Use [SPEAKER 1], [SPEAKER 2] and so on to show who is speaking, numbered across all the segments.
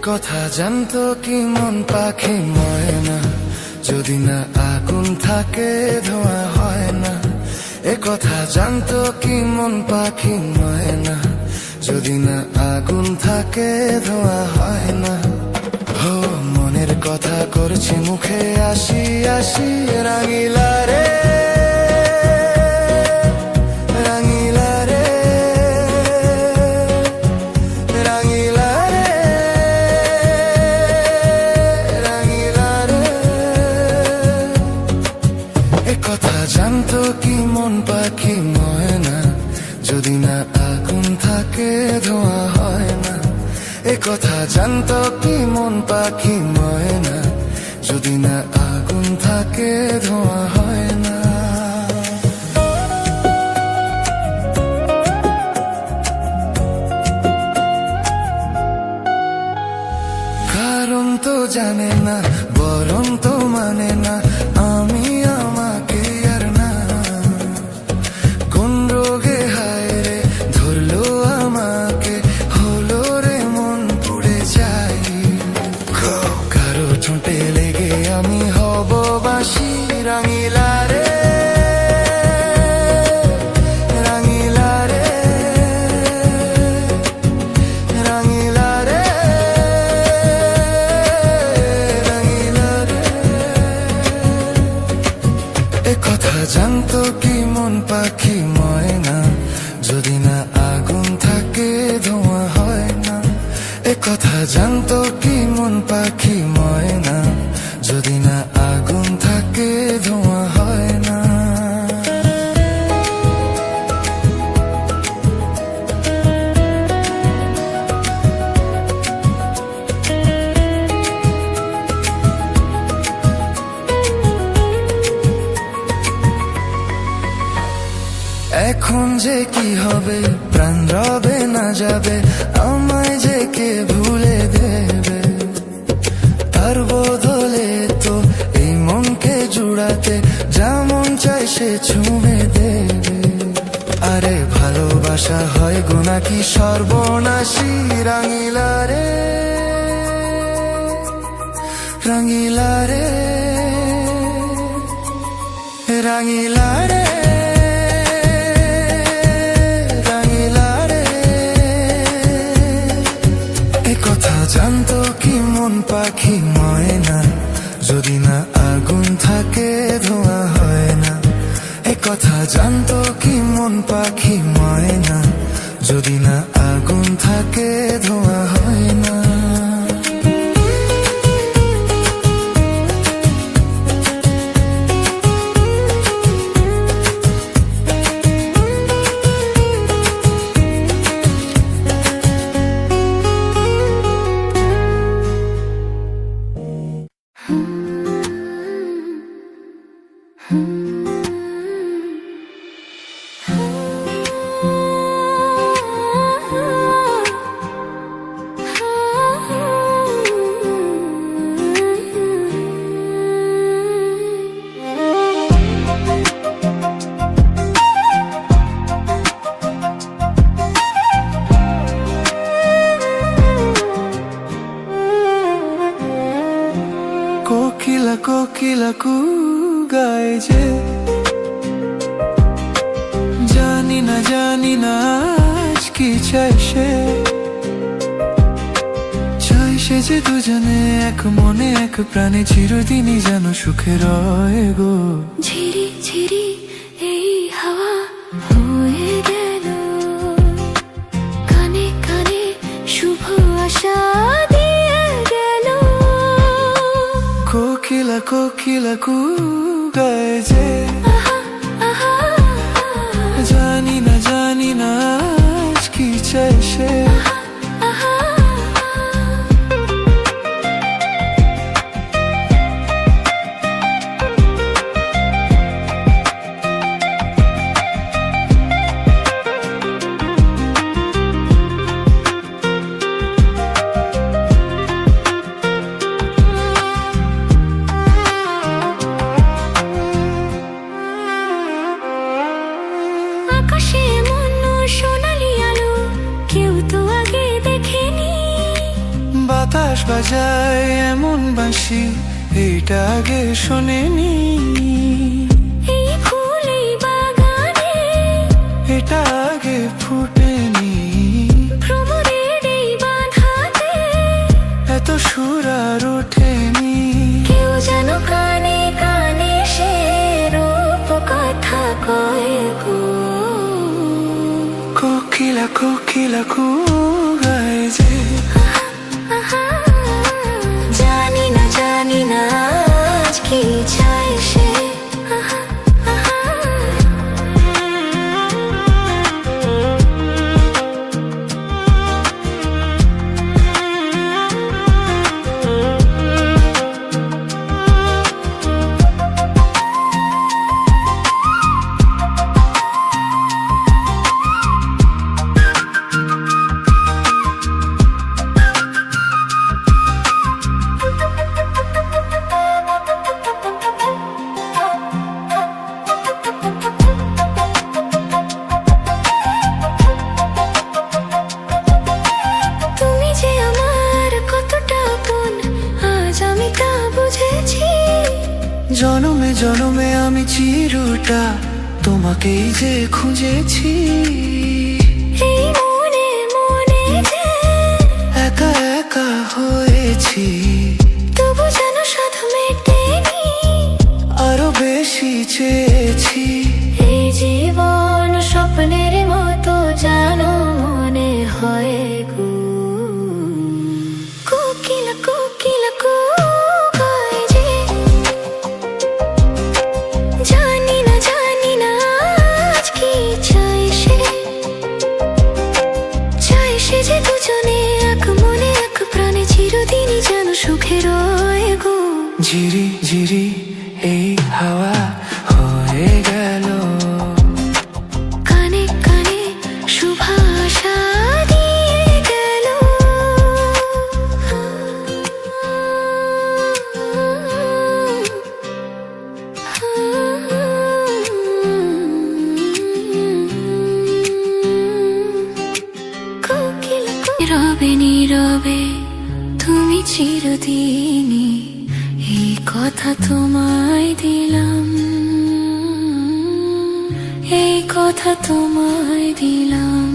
[SPEAKER 1] কথা জানতো কি মন পাখি ময়না, যদি না আগুন থাকে ধোঁয়া হয় না। এ কথা জানতো কি মন পাখি ময়না, যদি না আগুন থাকে ধোঁয়া হয় না। হো মনের কথা করছি মুখে আসি আসি, রাঙিলা রে রাঙিলা রে রাঙিলা রে রাঙিলা রে। এ কথা জানতো কি মন পাখি ময়না, যদি না আগুন থাকে ধোঁয়া হয় না। এ কথা জানতো কি মন পাখি ময়না, যদি না আগুন থাকে ধোঁয়া হয় না। কারণ তো জানে না, বরং তো মানে না, আমি আমাকে আর না। কোন রোগে হায় রে ধরলো আমাকে, হলো রে মন পুড়ে যাই। কারো ঠোঁটে লেগে আমি হব বাসি, রাঙিলা রে রাঙিলা রে রাঙিলা রে রাঙিলা রে। এ কথা জানতো কি মন পাখি ময়না, যদি না আগুন থাকে ধোঁয়া হয় না। এ কথা জানতো কি মন পাখি ময়না, যদি না আগুন থাকে ধোঁয়া হয় না। এখন যে কি হবে, প্রাণ রবে না যাবে, আমায় যে কে ভুলে দেবে। তার বদলে তো এই মনকে জুড়াতে যেমন চাই সে ছুঁয়ে দেবে। আরে ভালোবাসা হয় গো নাকি সর্বনাশী, রাঙিলা রে রাঙিলা রে রাঙিলা রে রাঙিলা রে। এ কথা জানতো কি মন পাখি ময়না, যদি না আগুন থাকে ধোঁয়া হয় না। এ কথা জানতো কি মন পাখি ময়না, যদি না আগুন থাকে ধোঁয়া হয় না। কোকিলা কোকিলা কু গায় যে, জানি না আজ কি চাই সে। চাই সে যে দুজনে এক মনে এক প্রাণে চিরদিনই যেন সুখে রয় গো।
[SPEAKER 2] ঝিরি ঝিরি এই হাওয়া হয়ে গেল, কানে কানে শুভ আশা দিয়ে গেল।
[SPEAKER 1] কোকিলা কোকিলা কু গায় যে, জানি না আজ কি চাই সে।
[SPEAKER 3] বাজায় এমন বাঁশি এইটা আগে শোনেনি।
[SPEAKER 2] এই ফুল এই বাগানে
[SPEAKER 3] এটা আগে ফুটেনি।
[SPEAKER 2] ভ্রমরের এই বাঁধাতে
[SPEAKER 3] এত সুর আর ওঠেনি।
[SPEAKER 2] কেউ যেন কানে কানে সে রূপ কথা কয় গো।
[SPEAKER 3] কোকিলা কোকিলা কু গায় যে,
[SPEAKER 2] আহা, জানি না আজ কি চায় সে। আহা, আহা। তুমি যে আমার কতটা আপন আজ আমি তা বুঝেছি।
[SPEAKER 3] জনমে জনমে আমি চিরটা তোমাকেই যে খুঁজেছি।
[SPEAKER 2] এই মনে মনে যে
[SPEAKER 3] একা একা হয়েছি,
[SPEAKER 2] তবু যেন সাধু মেটেনি।
[SPEAKER 3] আরো বেশি চেয়েছি।
[SPEAKER 2] এই জীবন স্বপ্নের মতো জানো মনে হয় গো। কোকিলা কোকিলা কু গায় যে, জানি না আজ কি চায় সে। চায় সে যে দুজনে এক মনে এক প্রাণে চিরদিনই যেন সুখে রয় গো।
[SPEAKER 3] ঝিরি ঝিরি এই হাওয়া হয়ে গেল,
[SPEAKER 2] কানে কানে শুভাশা দিয়ে গেল। কোকিলা নীরবে নীরবে তুমি চিরদিনই এই কথা তোমায় দিলাম। এই কথা তোমায় দিলাম।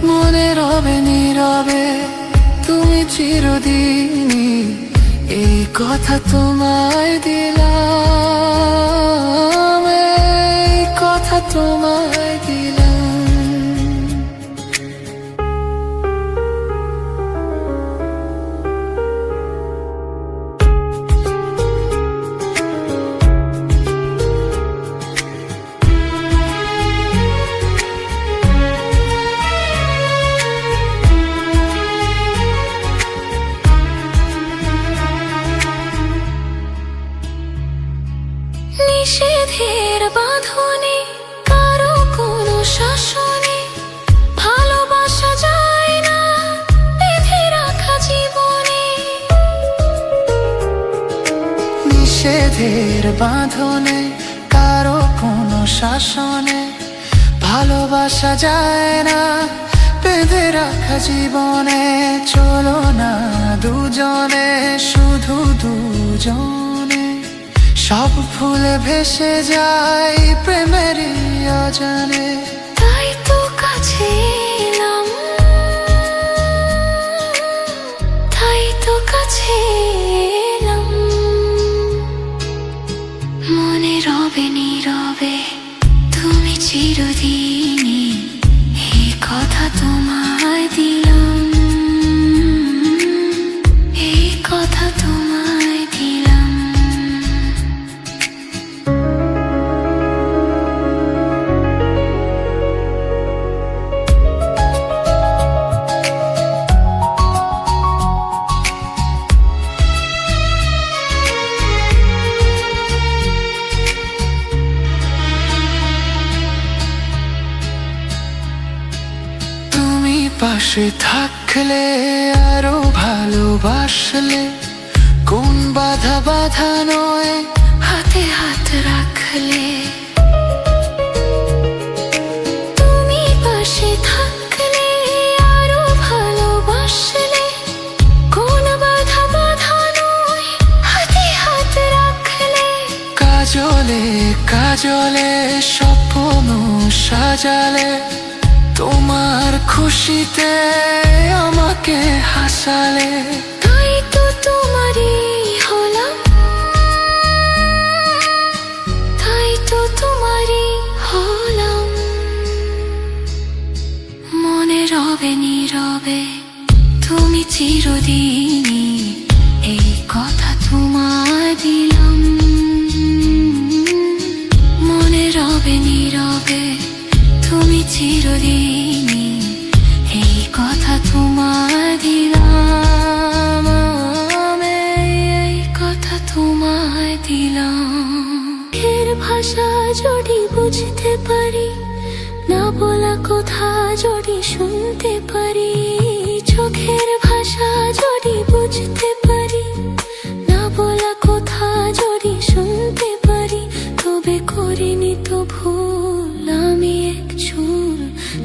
[SPEAKER 3] মনে রবে নীরবে তুমি চিরদিনই এই কথা তোমায় দিলাম। এই কথা তোমায় দিলাম।
[SPEAKER 2] নিষেধের বাঁধনে কারো কোনো শাসনে ভালোবাসা যায় না বেঁধে রাখা জীবনে।
[SPEAKER 3] নিষেধের বাঁধনে কারো কোনো শাসনে ভালোবাসা যায় না বেঁধে রাখা জীবনে। চলো না দুজনে শুধু দুজনে, সব ফুলে ভেসে যায় প্রেমেরই অজানে।
[SPEAKER 2] তাই তো কাছে এলাম, তাই তো কাছে এলাম। মনে রবে নীরবে তুমি চিরদিনই এই কথা তোমায় দিলাম। এই কথা তোমায় দিলাম।
[SPEAKER 3] পাশে থাকলে আরো ভালোবাসলে, কোন বাধা বাধা নয়
[SPEAKER 2] হাতে হাত রাখলে।
[SPEAKER 3] তোমার খুশিতে আমাকে হাসালে,
[SPEAKER 2] তাই তো তোমারই হলাম, তাই তো তোমারই হলাম। মনে রবে নীরবে তুমি চিরদিনই, এই কথা তোমায় দিলাম। মনে রবে নীরবে তুমি চিরদিনই, এই কথা তোমায় দিলাম। এই কথা তোমায় দিলাম। এর ভাষা যদি বুঝতে পারি, না বলা কথা যদি শুনতে পারি, চোখের ভাষা যদি বুঝতে পারি, না বলা কথা যদি শুনতে পারি, তবে করিনি তো ভুল আমি এক চুল।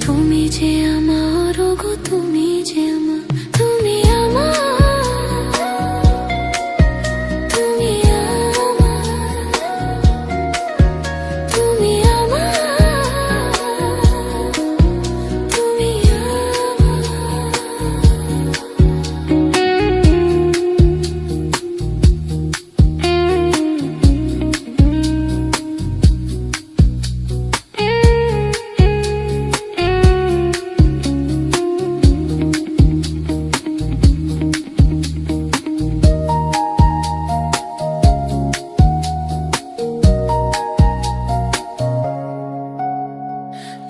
[SPEAKER 2] তুমি যে আমার, গো তুমি যে আমার, তুমি আমার, তুমি আমার, তুমি আমার, তুমি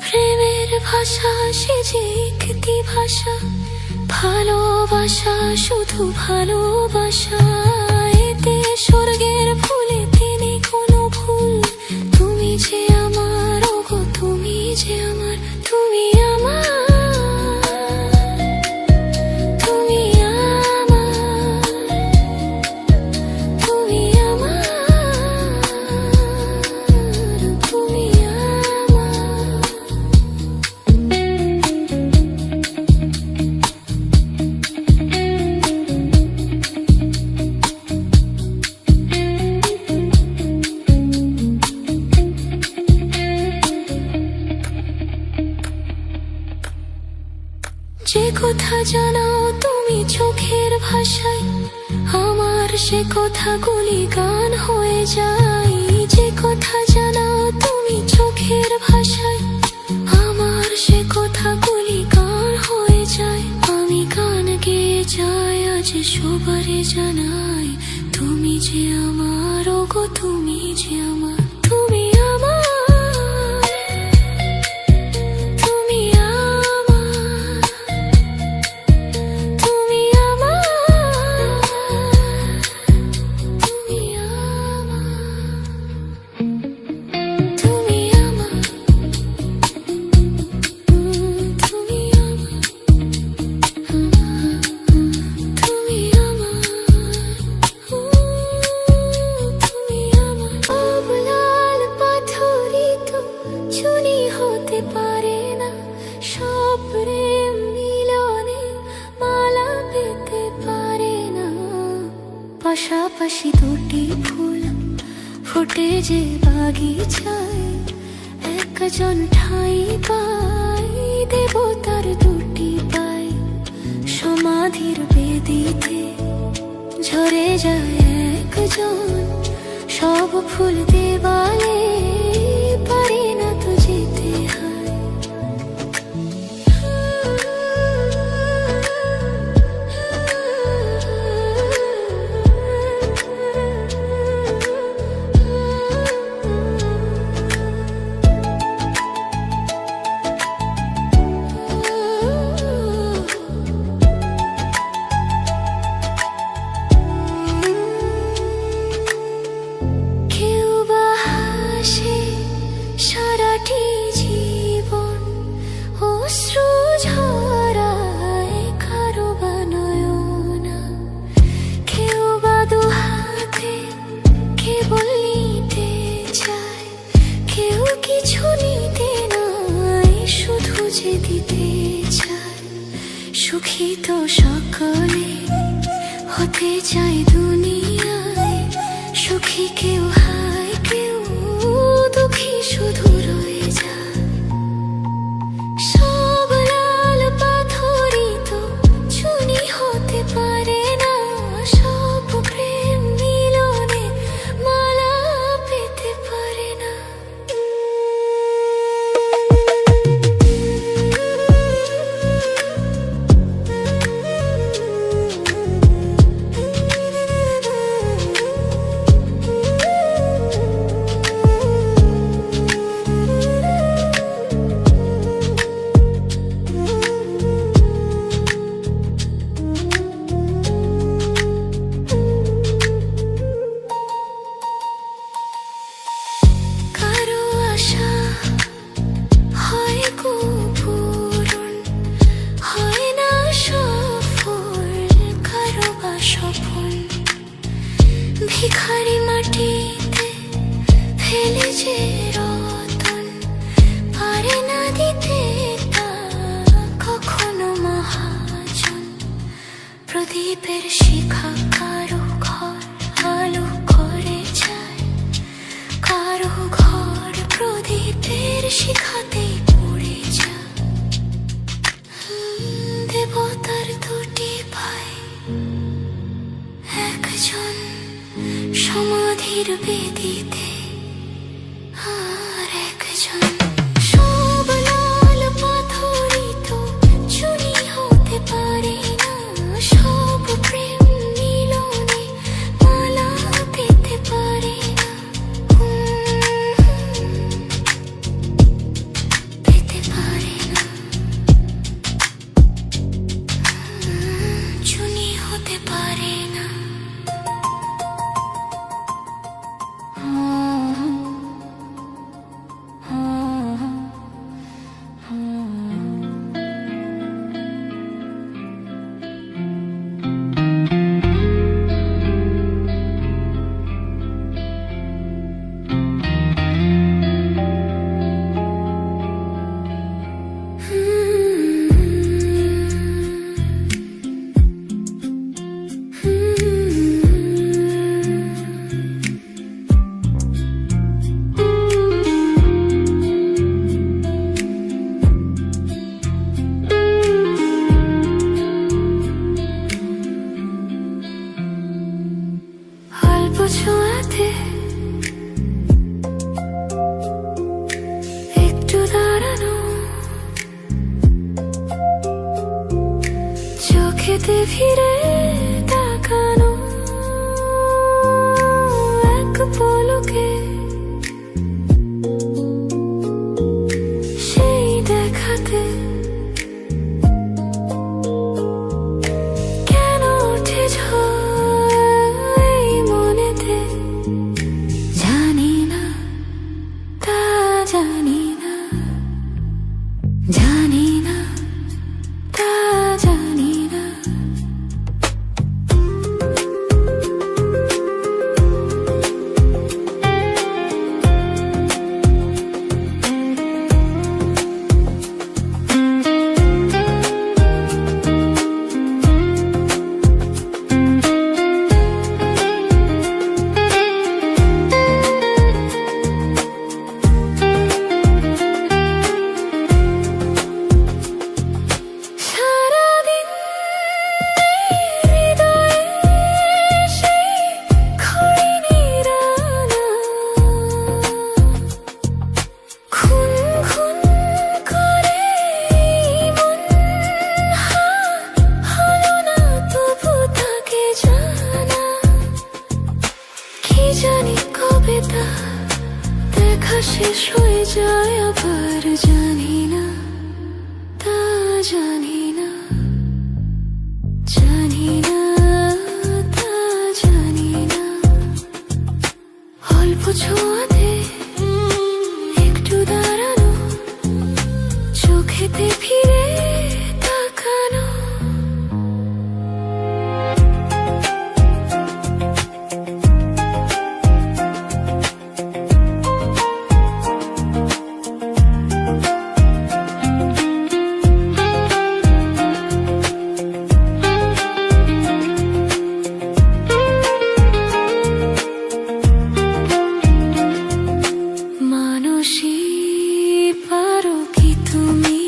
[SPEAKER 2] প্রেমের ভাষা সে যে একটি ভাষা, ভালোবাসা শুধু ভালোবাসা। এতে স্বর্গের ফুলেতে নেই কোনো ভুল। তুমি যে আমার, গো তুমি যে আমার, তুমি আমার, তুমি আমার, তুমি আমার, তুমি আমার। যে কথা জানাও তুমি চোখের ভাষায়, আমার সে কথাগুলি গান হয়ে যায়। যে কথা জানাও তুমি চোখের ভাষায়, আমার সে কথাগুলি গান হয়ে যায়। আমি গান গেয়ে যাই আজ সবারে জানাই, তুমি যে আমার, গো তুমি যে আমার, তুমি আমার, তুমি আমার, তুমি আমার, তুমি আমার, তুমি আমার, তুমি আমার, তুমি আমার, তুমি আমার। অবলাল পাথরই তো চুনি হতে পারে না, সব প্রেম মিলনে মালা পেতে পারে না। পাশাপাশি দুটি ফুল ফুটে যে বাগিচায়, একজন ঠাঁই পায় দেবতার দুটি পায়। সমাধির বেদিতে ঝরে যায় একজন, সব ফুল দেওয়ালে পারে না তো যেতে হয়। কেউ বা হাসে সারাটি জীবন, অশ্রু ঝরায় কারো বা নয়না। কেউ বা দুহাতে কেবল নিতে চায়, কেউ কিছু নিতে নাই, শুধু যে দিতে চায়। সুখী তো সকলে হতে চায় দুনিয়ায়, সুখী কেউ হায়, কেউ দুঃখী শুধু রয়ে যায়। সব লাল পাথরই তো চুনি হতে পারে না, সব প্রেম মিলনে মালা পেতে পারে না। কারো আশা হয় পূরণ, হয় না সফল, কারো বা সফল। ভিখারি মাটিতে ফেলে যে রতন, পারে না দিতে তা কখনো মহাজন। প্রদীপের শিখা কারো ঘর আলো করে যায়, কারো ঘর প্রদীপের শিখাতেই পড়ে যায়। দেবতার দুটি ভাই, একজন সমাধির বেদিতে, আর একজন। সব লাল পাথরই তো চুনি হতে পারে না, সব প্রেম মিলনে মালা পেতে পারে না। পেতে পারে না, চুনি হতে পারে না। অল্প ছোঁয়াতে একটু দাঁড়ানো, চোখেতে ফিরে তাকানো, এক পলকে সেই দেখাতে কেন ওঠে ঝড় এই মনেতে। জানি না, তা জানি না, জানি না, তা জানি না। সারাদিন হৃদয়ে সেই খড়িনি রানা, খুন খুন করে মন হলো না তবু তাকে জানা। কি জানি কবে তা দেখা শেষ হয়ে যায়, আবার জানি না, তা জানি না, জানি না, তা জানি না। অল্প ছোঁয়াতে একটু দাঁড়ানো, চোখেতে ফিরে তাকানো। মানসী পারো কি তুমি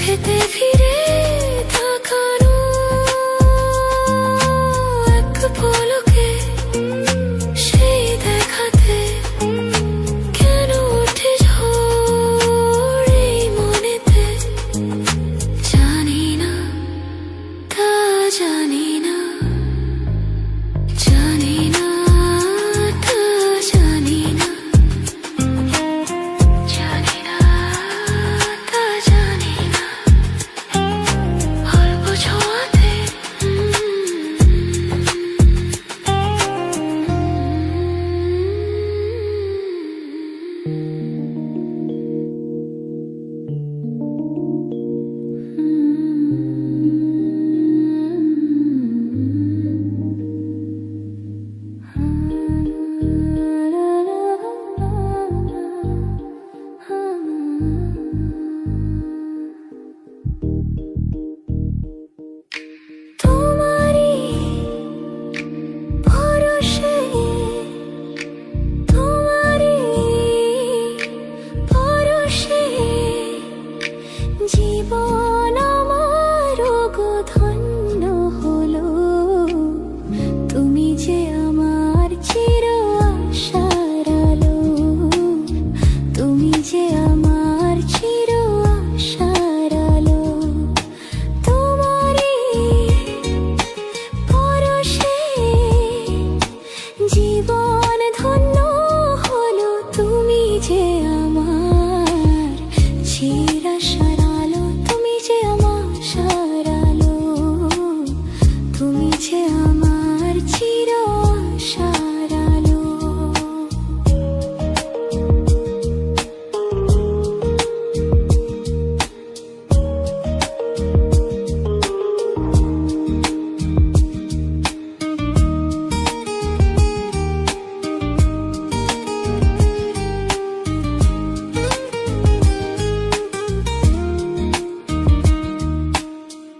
[SPEAKER 2] চোখেতে ফিরে তাকানো এক পলকে সেই দেখাতে কেন ওঠে ঝড় এই মনেতে জানি না তা জানি না জানি না তা জানি না জানি না তা জানি না অল্প ছোঁয়াতে তোমারই ভরসে তোমারই ভরসে জীবন আমার গো ধন্য হলো তুমি যে আমার চির আশার আলো তুমি যে আমার চির আশার আলো তোমারই পরশে জীবন ধন্য হলো তুমি যে আমার চির আশার আলো তুমি যে আমার আশার আলো তুমি যে আমার চির আশার আলো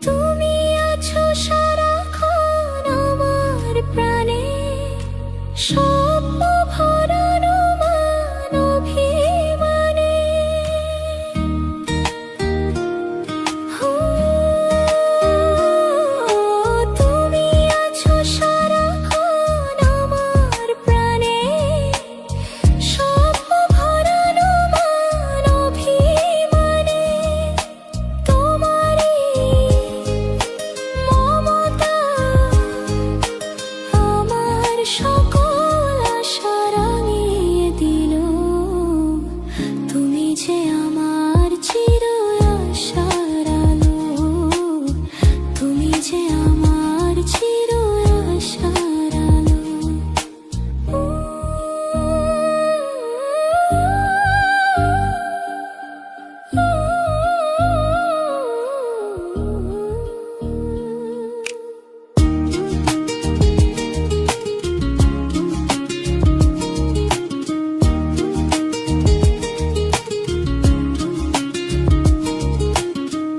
[SPEAKER 2] তুমি আছো সারাক্ষণ আমার প্রাণে স্বপ্ন ভরানো মান অভিমানে তুমি আছো সারাক্ষণ আমার প্রাণে স্বপ্ন ভরানো মান অভিমানে তোমারই মমতা আমার সকল আশা রাঙিয়ে দিল তুমি যে আমার চির আশার আলো তুমি যে আমার চির আশার আলো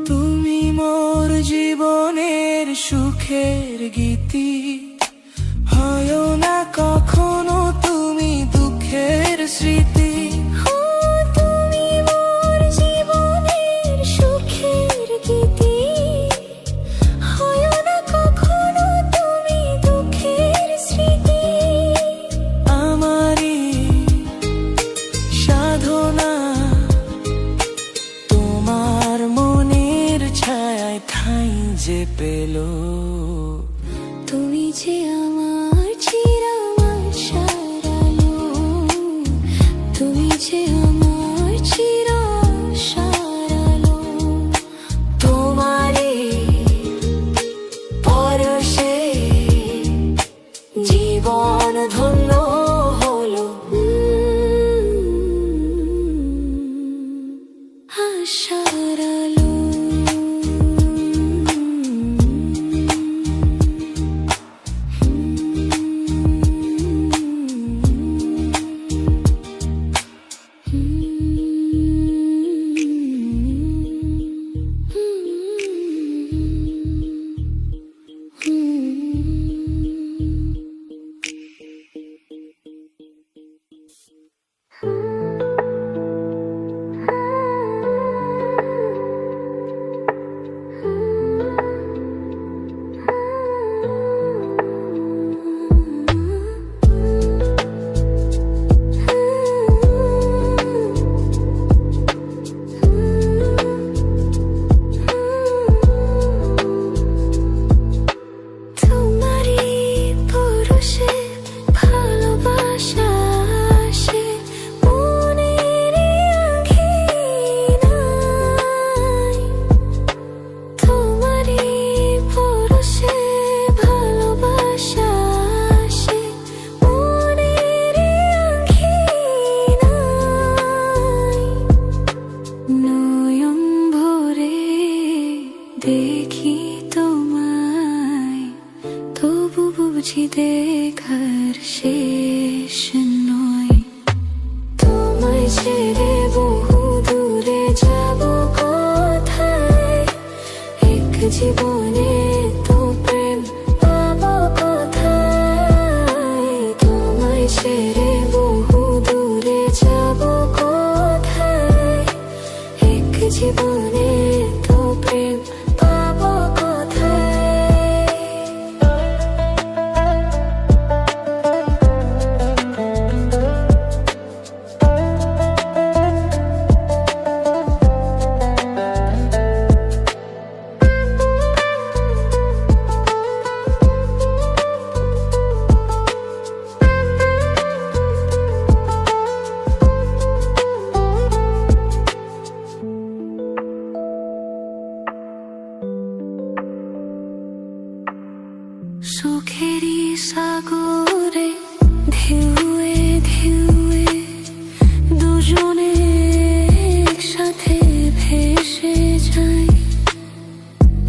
[SPEAKER 3] তুমি মোর জীবনের সুখের গীতি হয় না কখনো তুমি দুঃখের স্মৃতি
[SPEAKER 2] তুমি মোর জীবনের সুখের গীতি হয় না কখনো তুমি দুঃখের স্মৃতি
[SPEAKER 3] আমারই সাধনা তোমার মনের ছায়ায় ঠাঁই যে পেল
[SPEAKER 2] তুমি যে আমার চির আশার আলো তুমি যে আমার চির আশার আলো
[SPEAKER 3] তোমারই পরশে জীবন ধন্য হলো
[SPEAKER 2] আশার আলো দেখি তোমায়, তবু বুঝি দেখার শেষ নয়। তোমায় ছেড়ে বহু দূরে যাব কোথায়, এক জীবনে তো প্রেম পাবো কোথায়। তোমায় ছেড়ে বহু দূরে যাব কোথায়, এক জীবনে তো প্রেম পাবো কোথায়। সুখেরই সাগরে ঢেউয়ে ঢেউয়ে দুজনে একসাথে ভেসে যাই,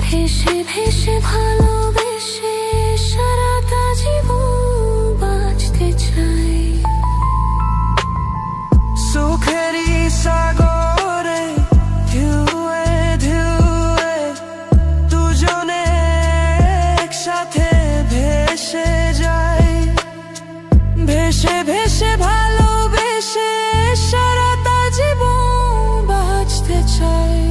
[SPEAKER 2] ভেসে ভেসে ভালোবেসে সারাটা জীবন বাঁচতে চাই।
[SPEAKER 3] সুখেরই সাগরে ঢেউয়ে ঢেউয়ে দুজনে একসাথে ভেসে যাই, ভেসে ভেসে ভালোবেসে সারাটা জীবন বাঁচতে চাই।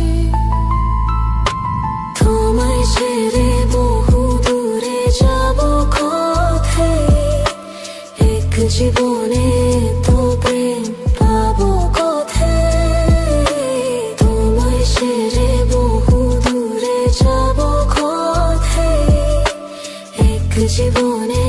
[SPEAKER 2] তোমায় ছেড়ে বহু দূরে যাব কোথায়, এক জীবনে তো প্রেম পাবো কোথায়। তোমায় ছেড়ে বহু দূরে যাব কোথায়, এক জীবনে